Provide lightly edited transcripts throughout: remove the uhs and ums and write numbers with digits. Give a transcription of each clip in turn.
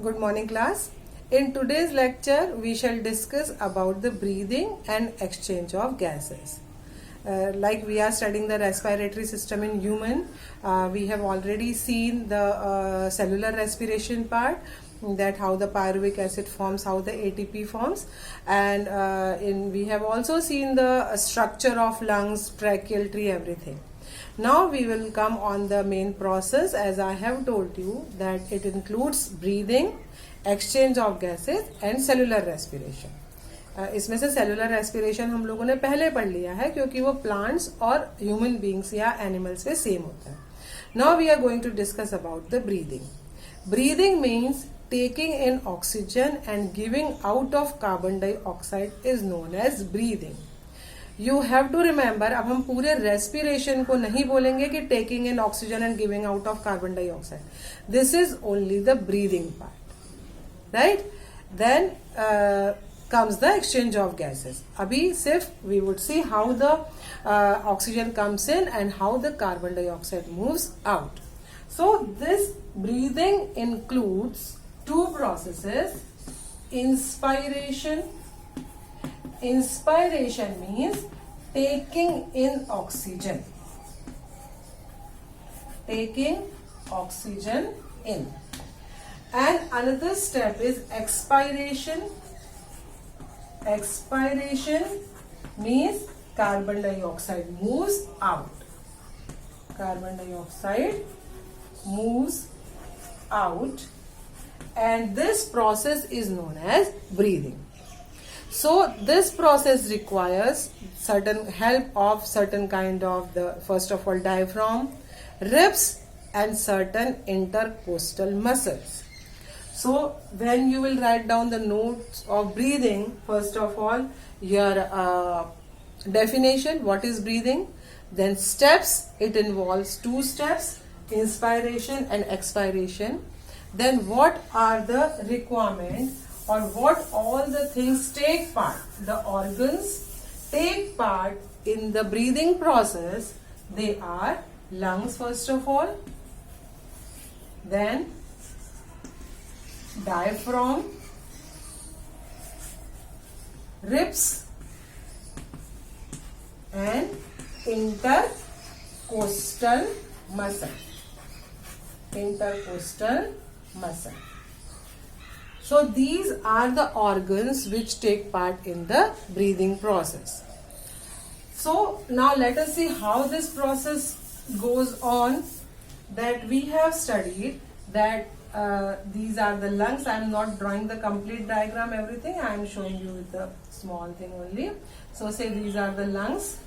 Good morning, class. In today's lecture, we shall discuss about the breathing and exchange of gases. Like we are studying the respiratory system in human, we have already seen the cellular respiration part, that how the pyruvic acid forms, how the ATP forms, and we have also seen the structure of lungs, tracheal tree, everything. Now we will come on the main process. As I have told you that it includes breathing, exchange of gases and cellular respiration. इसमें से cellular respiration हम लोगों ने पहले पढ़ लिया है क्योंकि वो प्लांट्स और ह्यूमन बींग्स या एनिमल्स में सेम होता है. Now we are going to discuss about the breathing. Breathing means taking in oxygen and giving out of carbon dioxide is known as breathing. You have to remember, अब हम पूरे respiration को नहीं बोलेंगे कि taking in oxygen and giving out of carbon dioxide. This is only the breathing part, right? Then comes the exchange of gases. अभी सिर्फ we would see how the oxygen comes in and how the carbon dioxide moves out. So this breathing includes two processes. Inspiration. Inspiration means taking in oxygen. Taking oxygen in. And another step is expiration. Expiration means carbon dioxide moves out. Carbon dioxide moves out. And this process is known as breathing. So this process requires certain help of certain kind of the, first of all, diaphragm, ribs and certain intercostal muscles. So when you will write down the notes of breathing, first of all your definition, what is breathing, then steps, it involves two steps, inspiration and expiration. Then what are the requirements or what all the things take part, the organs take part in the breathing process. They are lungs first of all, then diaphragm, ribs and intercostal muscle. Intercostal muscle. So these are the organs which take part in the breathing process. So now let us see how this process goes on. That we have studied that these are the lungs. I am not drawing the complete diagram, everything. I am showing you with the small thing only. So say these are the lungs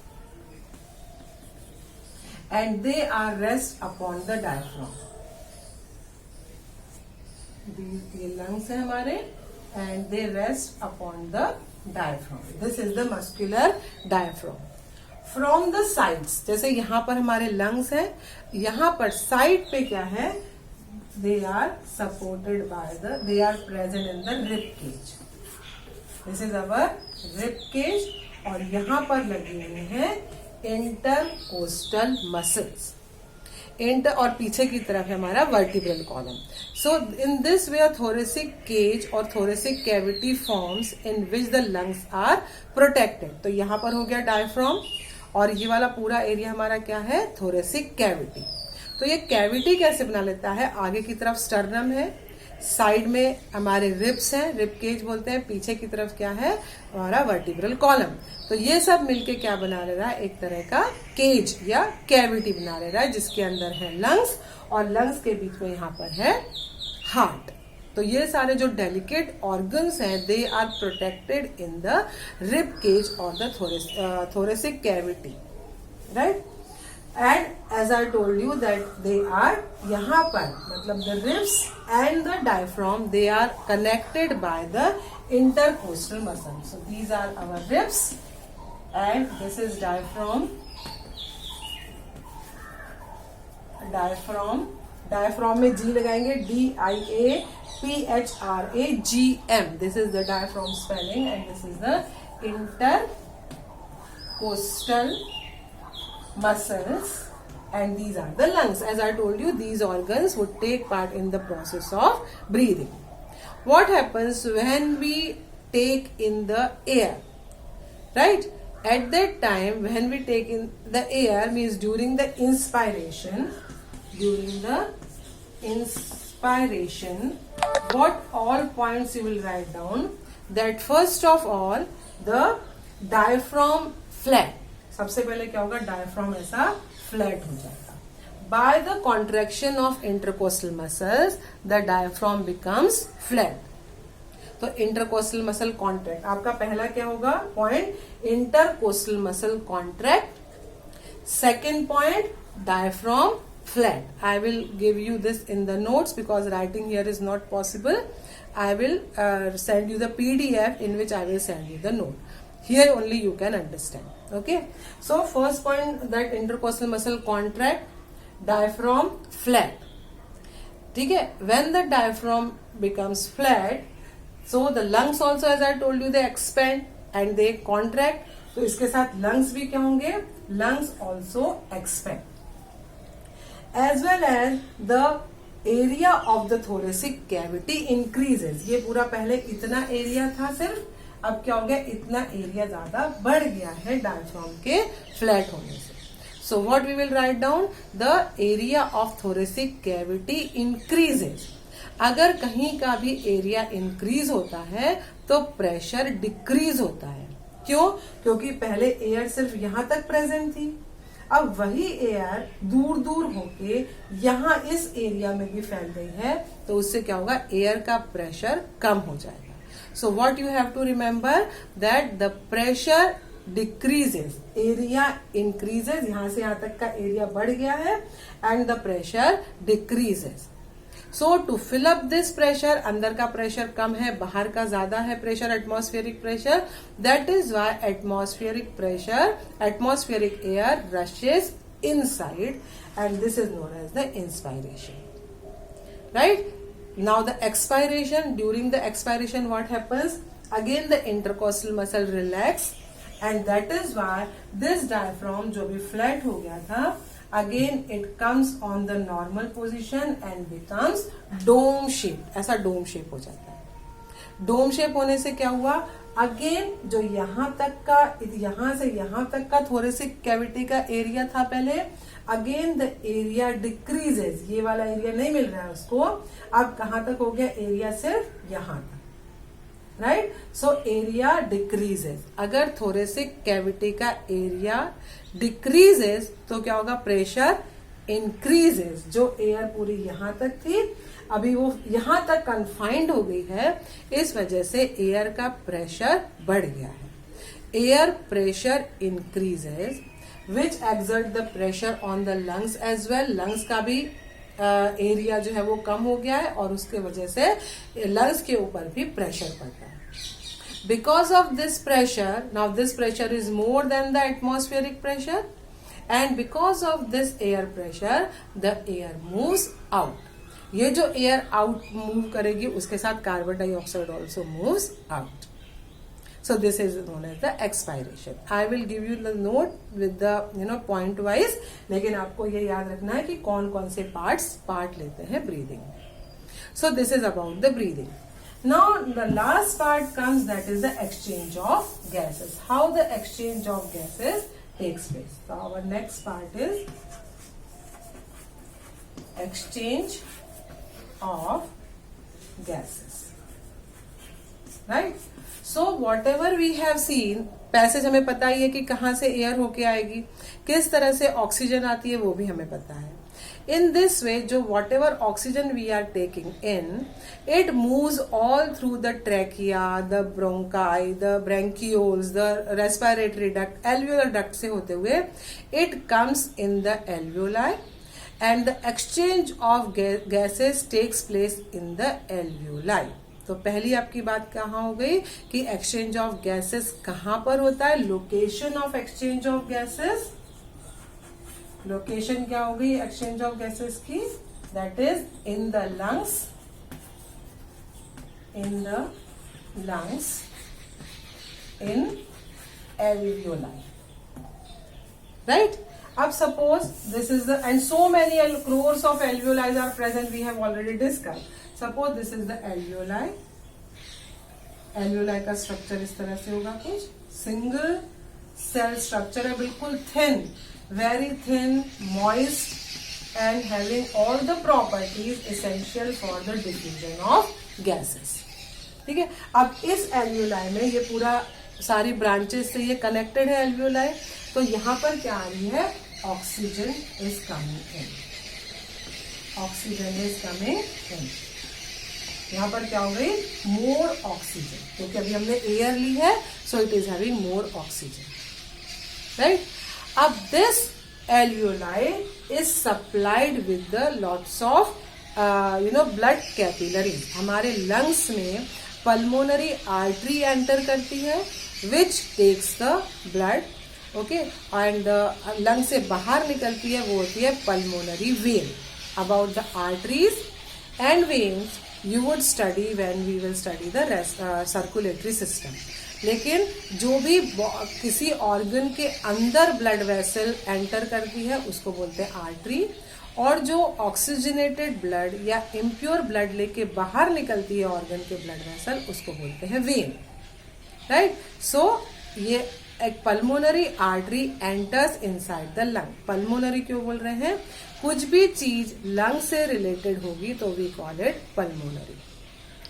and they are rest upon the diaphragm. ये lungs हैं हमारे and they rest upon the diaphragm. This is the muscular diaphragm. From the sides, जैसे यहाँ पर हमारे lungs हैं, यहाँ पर side पे क्या है? They are supported by the, they are present in the rib cage. This is our rib cage और यहाँ पर लगी हुई हैं intercostal muscles. इंटर और पीछे की तरफ है हमारा vertebral column. So in this way thoracic cage और thoracic cavity forms in which the lungs are protected. तो यहाँ पर हो गया डायफ्राम और ये वाला पूरा एरिया हमारा क्या है? Thoracic cavity. तो ये कैविटी कैसे बना लेता है? आगे की तरफ स्टर्नम है, साइड में हमारे रिब्स हैं, रिब केज बोलते हैं, पीछे की तरफ क्या है? हमारा वर्टिब्रल कॉलम. तो ये सब मिलके क्या बना ले रहा है? एक तरह का केज या कैविटी बना ले रहा है जिसके अंदर है लंग्स और लंग्स के बीच में यहाँ पर है हार्ट. तो ये सारे जो डेलिकेट ऑर्गन्स हैं they are protected in the rib cage और the thoracic cavity, right. And as I told you that they are यहाँ पर मतलब the ribs and the diaphragm they are connected by the intercostal muscle. So these are our ribs and this is diaphragm. Diaphragm. Diaphragm में G लगाएंगे DIAPHRAGM. This is the diaphragm spelling and this is the intercostal muscles and these are the lungs. As I told you, these organs would take part in the process of breathing. What happens when we take in the air, right? At that time when we take in the air, means during the inspiration, what all points you will write down? That first of all the diaphragm flat. सबसे पहले क्या होगा? Diaphragm ऐसा flat हो जाएगा. By the contraction of intercostal muscles, the diaphragm becomes flat. तो intercostal muscle contract. आपका पहला क्या होगा point? Intercostal muscle contract. Second point diaphragm flat. I will give you this in the notes because writing here is not possible. I will send you the PDF in which I will send you the note. Here only you can understand. Okay. So first point, that intercostal muscle contract, diaphragm flat. ठीक है. When the diaphragm becomes flat, so the lungs also, as I told you, they expand and they contract. तो इसके साथ lungs भी क्या होंगे? Lungs also expand. As well as the area of the thoracic cavity increases. ये पूरा पहले इतना एरिया था सिर्फ, अब क्या हो गया? इतना एरिया ज्यादा बढ़ गया है डायफ्राम के फ्लैट होने से. So what we will write down? The area of thoracic cavity increases. अगर कहीं का भी एरिया इंक्रीज होता है तो प्रेशर डिक्रीज होता है. क्यों? क्योंकि पहले एयर सिर्फ यहां तक प्रेजेंट थी, अब वही एयर दूर दूर होके यहां इस एरिया में भी फैल गई है, तो उससे क्या होगा? एयर का प्रेशर कम हो जाएगा. So what you have to remember that the pressure decreases, area increases. यहां से यहां तक का एरिया बढ़ गया है and the pressure decreases. So to fill up this pressure, अंदर का प्रेशर कम है, बाहर का ज्यादा है pressure, atmospheric pressure. That is why atmospheric air rushes inside and this is known as the inspiration. Right. Now the expiration. During the expiration what happens? Again the intercostal muscle relax and that is why this diaphragm जो भी flat हो गया था, again it comes on the normal position and becomes dome shape. ऐसा dome shape हो जाता है. Dome shape होने से क्या हुआ? अगेन जो यहां तक का, यहां से यहां तक का थोरेसिक कैविटी का एरिया था पहले, अगेन द एरिया डिक्रीजेस. ये वाला एरिया नहीं मिल रहा है उसको. अब कहां तक हो गया? एरिया सिर्फ यहां तक. राइट. So area decreases. अगर थोरेसिक कैविटी का एरिया डिक्रीजेस तो क्या होगा? Pressure increases. जो एयर पूरी यहां तक थी अभी वो यहां तक कन्फाइंड हो गई है, इस वजह से एयर का प्रेशर बढ़ गया है. Air pressure increases which exert the pressure on the lungs as well. Lungs का भी एरिया जो है वो कम हो गया है और उसके वजह से लंग्स के ऊपर भी प्रेशर पड़ता है. Because of this pressure, now this pressure is more than the atmospheric pressure, and because of this air pressure, the air moves out. ये जो air out move करेगी उसके साथ carbon dioxide also moves out. So this is known as the expiration. I will give you the note with the point wise. लेकिन आपको ये याद रखना है कि कौन कौन से पार्ट लेते हैं breathing. So this is about the breathing. Now the last part comes, that is the exchange of gases. How the exchange of gases takes place. So our next part is exchange of gases. Right? So whatever we have seen, passage हमें पता ही है कि कहाँ से air होके आएगी, किस तरह से ऑक्सीजन आती है वो भी हमें पता है. In this way, जो whatever oxygen we are taking in, it moves all through the trachea, the bronchi, the bronchioles, the respiratory duct, alveolar duct से होते हुए it comes in the alveoli, and the exchange of gases takes place in the alveoli. तो पहली आपकी बात कहाँ हो गई कि exchange of gases कहाँ पर होता है? Location of exchange of gases. Location क्या हो गई एक्सचेंज ऑफ गैसेस की? That is in the lungs in alveoli. Right. अब suppose this is the end so many crores of alveoli are present, we have already discussed. Suppose this is the alveoli. Alveoli का structure इस तरह से होगा, कुछ single cell structure है, बिल्कुल thin, very thin, moist and having all the properties essential for the diffusion of gases. ठीक है. अब इस एल्वियोलाई में ये पूरा सारी ब्रांचेस से ये कनेक्टेड है एल्वियोलाई. तो यहां पर क्या आ रही है, oxygen is coming in. Oxygen is coming in. यहां पर क्या हो गई, मोर ऑक्सीजन, क्योंकि अभी हमने एयर ली है, so it is having more oxygen. Right. अब this alveoli is supplied with the lots of blood capillaries. हमारे लंग्स में पल्मोनरी आर्टरी एंटर करती है which takes the blood. Okay. And lung से बाहर निकलती है, वो होती है pulmonary vein. About the arteries and veins you would study when we will study the circulatory system. लेकिन जो भी किसी ऑर्गन के अंदर ब्लड वेसल एंटर करती है उसको बोलते हैं आर्टरी, और जो ऑक्सीजनेटेड ब्लड या इम्प्योर ब्लड लेके बाहर निकलती है ऑर्गन के ब्लड वेसल उसको बोलते हैं वेन. राइट. सो ये एक pulmonary artery enters inside the lung. Pulmonary क्यों बोल रहे हैं, कुछ भी चीज लंग से रिलेटेड होगी तो we call it pulmonary.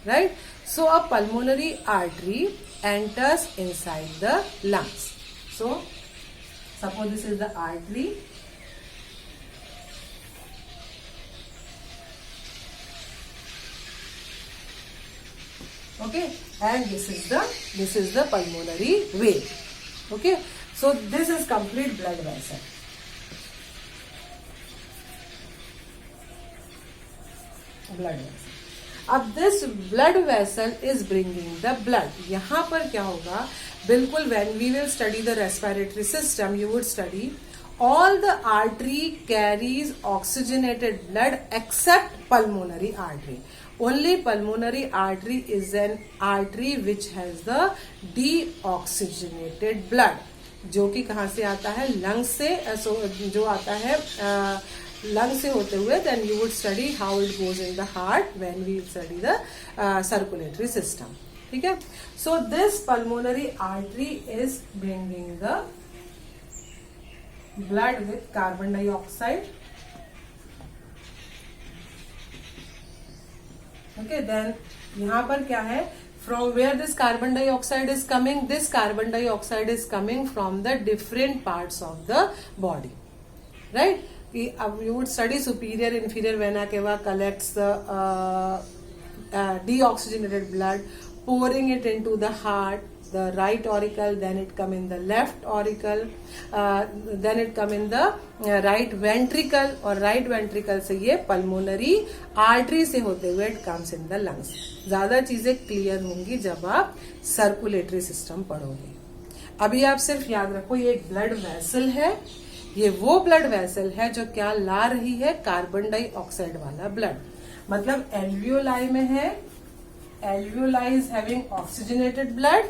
Right. So a pulmonary artery enters inside the lungs. So suppose this is the artery. Okay, and this is the pulmonary vein. Okay, so this is complete blood vessel. Blood vessel. अब this blood vessel is bringing the blood. यहाँ पर क्या होगा, बिल्कुल when we will study the respiratory system, you would study all the artery carries oxygenated blood except pulmonary artery. Only pulmonary artery is an artery which has the deoxygenated blood, जो कि कहाँ से आता है, लंग से. जो आता है लंग से होते हुए, then you would study how it goes in the heart when we study the circulatory system. ठीक है. So this pulmonary artery is bringing the blood with carbon dioxide. Okay, then यहाँ पर क्या है, from where this carbon dioxide is coming, this carbon dioxide is coming from the different parts of the body. Right. अब you would study superior inferior vena cava collects the deoxygenated blood, pouring it into the heart, the right auricle, then it come in the left auricle, then it come in the right ventricle, और right ventricle से ये pulmonary artery से होते हुए it comes in the lungs. ज्यादा चीजें clear होंगी जब आप सर्कुलेटरी सिस्टम पढ़ोगे. अभी आप सिर्फ याद रखो ये एक ब्लड वेसल है. ये वो ब्लड वेसल है जो क्या ला रही है, कार्बन डाइऑक्साइड वाला ब्लड. मतलब एल्वियोलाई में है, alveoli is having oxygenated blood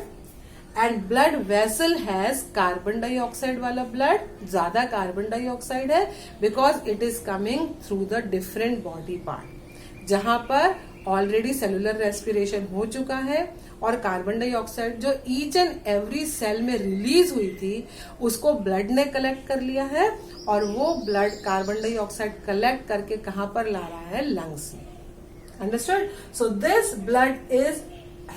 and blood vessel has carbon dioxide वाला ब्लड. ज्यादा कार्बन डाइऑक्साइड है because it is coming through the different body part, जहां पर ऑलरेडी सेलुलर रेस्पिरेशन हो चुका है और कार्बन डाइऑक्साइड जो ईच एंड एवरी सेल में रिलीज हुई थी उसको ब्लड ने कलेक्ट कर लिया है, और वो ब्लड कार्बन डाइऑक्साइड कलेक्ट करके कहां पर ला रहा है, लंग्स में. Understood. So this blood is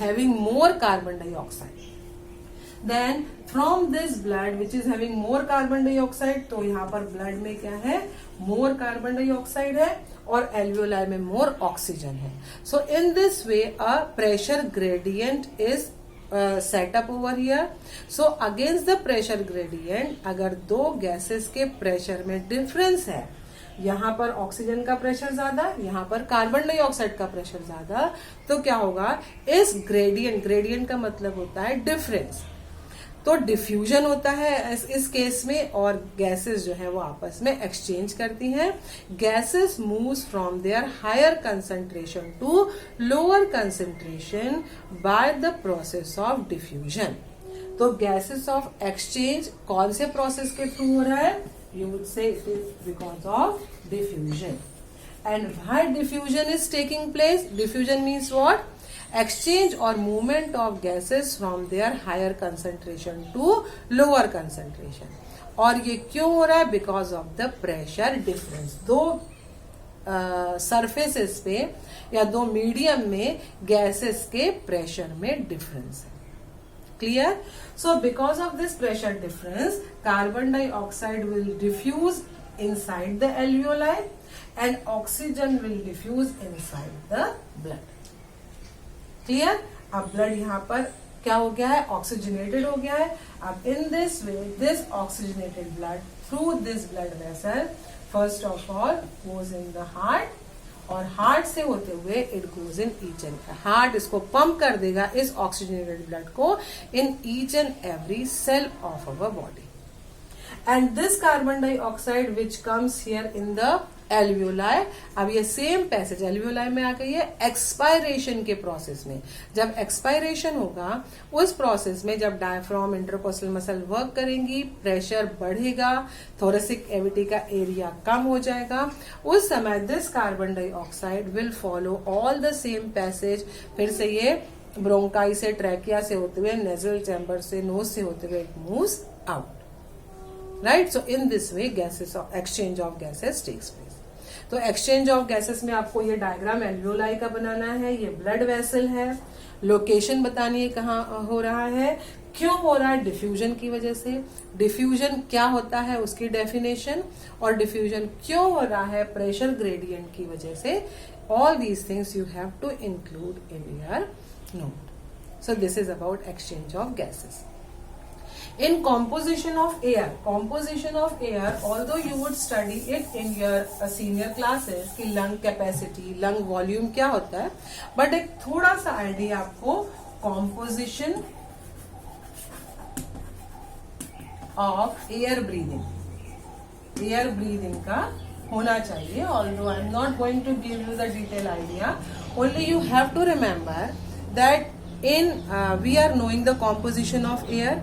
having more carbon dioxide. Then from this blood which is having more carbon dioxide, तो यहाँ पर ब्लड में क्या है, मोर कार्बन डाइऑक्साइड है और एल्वियोलाई में मोर ऑक्सीजन है. So in this way a pressure gradient is set up over here. So against the pressure gradient अगर दो गैसेस के प्रेशर में डिफरेंस है, यहाँ पर ऑक्सीजन का प्रेशर ज्यादा, यहाँ पर कार्बन डाइऑक्साइड का प्रेशर ज्यादा, तो क्या होगा, इस ग्रेडियंट का मतलब होता है डिफरेंस, तो डिफ्यूजन होता है इस केस में, और गैसेस जो है वो आपस में एक्सचेंज करती हैं. Gases moves from their higher concentration to lower concentration by the process of diffusion. तो गैसेस ऑफ एक्सचेंज कौन से प्रोसेस के थ्रू हो रहा है, you would say it is because of diffusion. And why diffusion is taking place? Diffusion means what? Exchange or movement of gases from their higher concentration to lower concentration. और ये क्यों हो रहा है? Because of the pressure difference. दो surfaces पे या दो मीडियम में गैसेस के प्रेशर में डिफरेंस है. Clear? So because of this pressure difference carbon dioxide will diffuse inside the alveoli and oxygen will diffuse inside the blood. Clear? अब blood यहां पर क्या हो गया है? ऑक्सीजनेटेड हो गया है. अब in this way this oxygenated blood through this blood vessel first of all goes in the heart, और हार्ट से होते हुए it goes in each and, heart इसको पंप कर देगा इस ऑक्सीजनेटेड ब्लड को in each and every cell of our body. And this carbon dioxide which comes here in the alveoli. अब ये सेम पैसेज एल्वियोलाई में आ गई है एक्सपायरेशन के प्रोसेस में. जब एक्सपायरेशन होगा उस प्रोसेस में जब डायफ्राम इंटरकोस्टल मसल वर्क करेंगी, प्रेशर बढ़ेगा, थोरेसिक कैविटी का एरिया कम हो जाएगा, उस समय this carbon dioxide will follow all the same passage. फिर से ये ब्रोंकाई से, ट्रैकिया से होते हुए, नेजल चैम्बर से, नोज से होते हुए it moves out. Right? So in this way gases of exchange of gases takes place. तो एक्सचेंज ऑफ गैसेस में आपको ये डायग्राम एल्वियोलाई का बनाना है. ये ब्लड वेसल है. लोकेशन बतानी है कहाँ हो रहा है, क्यों हो रहा है? डिफ्यूजन की वजह से. डिफ्यूजन क्या होता है उसकी डेफिनेशन, और डिफ्यूजन क्यों हो रहा है? प्रेशर ग्रेडियंट की वजह से. All these things you have to include in your note. So this is about exchange of gases. In composition of air, although you would study it in your senior classes कि lung capacity, lung volume क्या होता है, but एक थोड़ा सा idea आपको composition of air breathing का होना चाहिए. Although I am not going to give you the detailed idea, only you have to remember that in we are knowing the composition of air.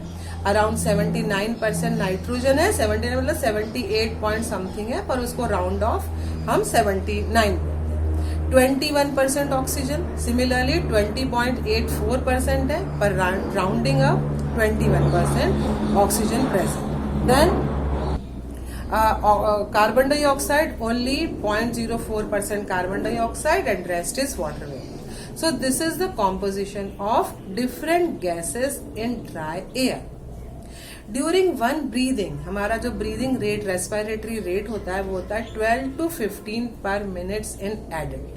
Around 79% nitrogen है, 79 मतलब 78 point something है, पर उसको round of हम 79 बोलते हैं. 21% oxygen, similarly 20.84% है, पर rounding up 21% oxygen present. Then carbon dioxide only 0.04% carbon dioxide and rest is water vapour. So this is the composition of different gases in dry air. During one breathing, हमारा जो breathing rate, respiratory rate होता है वो होता है 12 to 15 पर minutes in adult.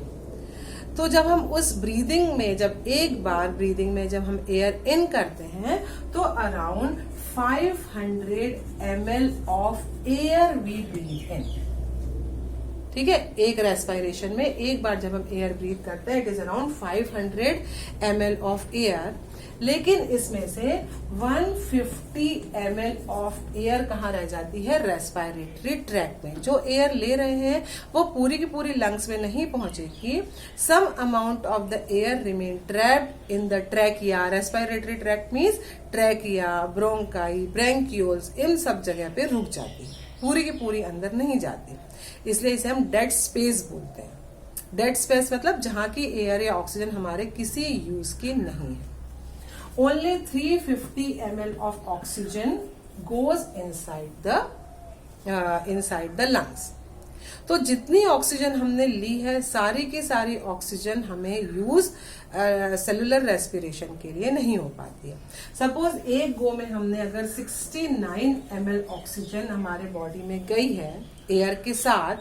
तो जब हम उस ब्रीदिंग में, जब एक बार ब्रीदिंग में जब हम एयर इन करते हैं तो around 500 ml of air we breathe in. ठीक है? एक रेस्पिरेशन में एक बार जब हम एयर ब्रीथ करते हैं it is around 500 ml of air. लेकिन इसमें से 150 ml ऑफ एयर कहाँ रह जाती है? रेस्पिरेटरी ट्रैक्ट में. जो एयर ले रहे हैं वो पूरी की पूरी लंग्स में नहीं पहुंचेगी. Some amount of the air remain trapped in the trachea. Respiratory tract means trachea, bronchi, bronchioles, इन सब जगह पे रुक जाती है, पूरी की पूरी अंदर नहीं जाती. इसलिए इसे हम डेड स्पेस बोलते हैं. डेड स्पेस मतलब जहां की एयर या ऑक्सीजन हमारे किसी यूज की नहीं है. Only 350 ml of oxygen goes inside the lungs. तो जितनी ऑक्सीजन हमने ली है सारी की सारी ऑक्सीजन हमें यूज सेलुलर रेस्पिरेशन के लिए नहीं हो पाती है. सपोज एक गो में हमने अगर 69 ml ऑक्सीजन हमारे बॉडी में गई है एयर के साथ,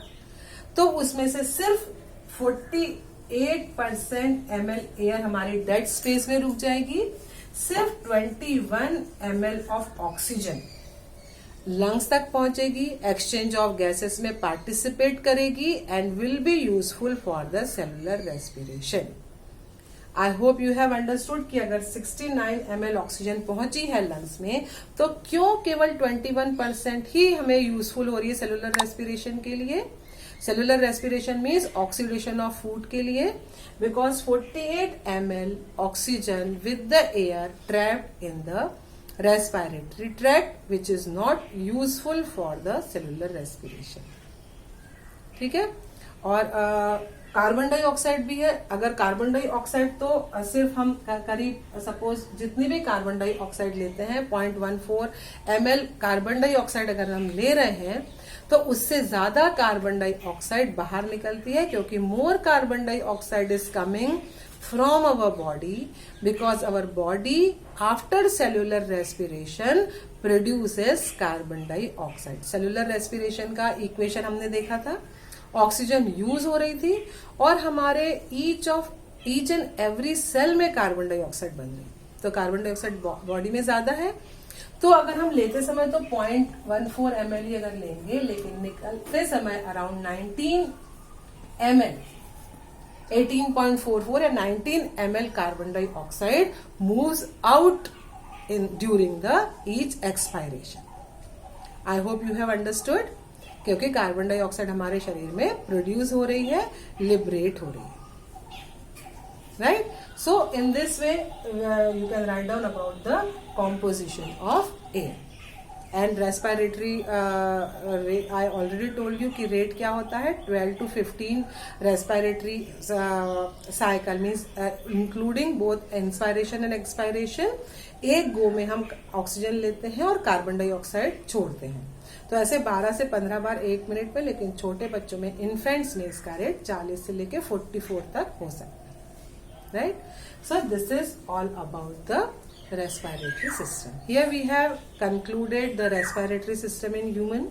तो उसमें से सिर्फ 48% ml एयर हमारी डेड स्पेस में रुक जाएगी. सिर्फ 21 ml ऑफ ऑक्सीजन लंग्स तक पहुंचेगी, एक्सचेंज ऑफ गैसेस में पार्टिसिपेट करेगी and will be useful for the cellular respiration. I hope you have understood कि अगर 69 ml ऑक्सीजन पहुंची है लंग्स में तो क्यों केवल 21% ही हमें यूजफुल हो रही है सेलुलर रेस्पिरेशन के लिए. Cellular respiration means oxidation of food के लिए, because 48 ml oxygen with the air trapped in the respiratory tract which is not useful for the cellular respiration. ठीक है? और कार्बन डाइऑक्साइड भी है। अगर कार्बन डाइऑक्साइड तो सिर्फ हम करीब सपोज जितनी भी कार्बन डाइऑक्साइड लेते हैं 0.14 ml कार्बन डाइऑक्साइड अगर हम ले रहे हैं तो उससे ज्यादा कार्बन डाइऑक्साइड बाहर निकलती है, क्योंकि मोर carbon dioxide is coming from our body because our body after cellular respiration produces carbon dioxide. cellular respiration का इक्वेशन हमने देखा था, ऑक्सीजन यूज हो रही थी और हमारे ईच एंड एवरी सेल में कार्बन डाइऑक्साइड बन रही, तो कार्बन डाइऑक्साइड बॉडी में ज्यादा है। तो अगर हम लेते समय तो 0.14 ml अगर लेंगे, लेकिन निकलते समय अराउंड 19 ml 18.44 या 19 ml carbon dioxide moves out during the each expiration. I hope you have understood. क्योंकि कार्बन डाइऑक्साइड हमारे शरीर में प्रोड्यूस हो रही है, लिबरेट हो रही है, right. So in this way you can write down about the composition of air and respiratory. I already told you कि रेट क्या होता है, 12 to 15 respiratory cycle means including both inspiration and expiration. एक गो में हम ऑक्सीजन लेते हैं और कार्बन डाइऑक्साइड छोड़ते हैं, तो ऐसे 12 से 15 बार 1 मिनट में। लेकिन छोटे बच्चों में इन्फेंट्स में इसका रेट 40 से लेके 44 तक हो सकता है, right. So this is all about the respiratory system. Here we have concluded the respiratory system in human.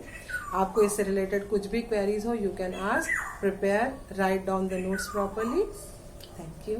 आपको इससे related कुछ भी queries हो, you can ask, prepare, write down the notes properly. Thank you.